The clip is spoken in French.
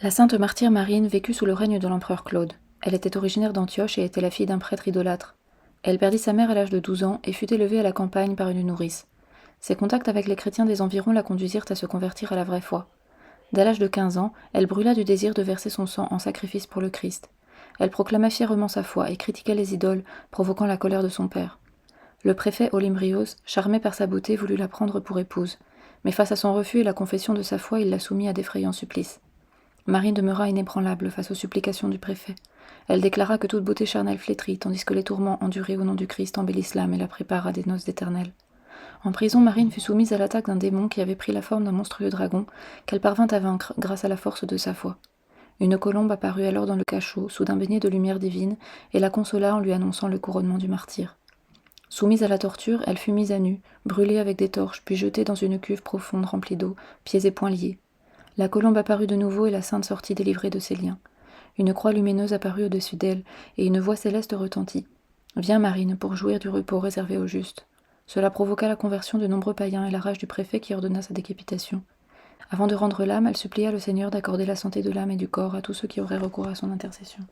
La sainte martyre Marine vécut sous le règne de l'empereur Claude. Elle était originaire d'Antioche et était la fille d'un prêtre idolâtre. Elle perdit sa mère à l'âge de 12 ans et fut élevée à la campagne par une nourrice. Ses contacts avec les chrétiens des environs la conduisirent à se convertir à la vraie foi. Dès l'âge de 15 ans, elle brûla du désir de verser son sang en sacrifice pour le Christ. Elle proclama fièrement sa foi et critiqua les idoles, provoquant la colère de son père. Le préfet Olymbrios, charmé par sa beauté, voulut la prendre pour épouse. Mais face à son refus et la confession de sa foi, il la soumit à d'effrayants supplices. Marie demeura inébranlable face aux supplications du préfet. Elle déclara que toute beauté charnelle flétrit, tandis que les tourments endurés au nom du Christ embellissent l'âme et la préparent à des noces éternelles. En prison, Marine fut soumise à l'attaque d'un démon qui avait pris la forme d'un monstrueux dragon, qu'elle parvint à vaincre grâce à la force de sa foi. Une colombe apparut alors dans le cachot, soudain baignée de lumière divine, et la consola en lui annonçant le couronnement du martyr. Soumise à la torture, elle fut mise à nu, brûlée avec des torches, puis jetée dans une cuve profonde remplie d'eau, pieds et poings liés. La colombe apparut de nouveau et la sainte sortit délivrée de ses liens. Une croix lumineuse apparut au-dessus d'elle, et une voix céleste retentit. Viens, Marine, pour jouir du repos réservé aux justes. Cela provoqua la conversion de nombreux païens et la rage du préfet qui ordonna sa décapitation. Avant de rendre l'âme, elle supplia le Seigneur d'accorder la santé de l'âme et du corps à tous ceux qui auraient recours à son intercession.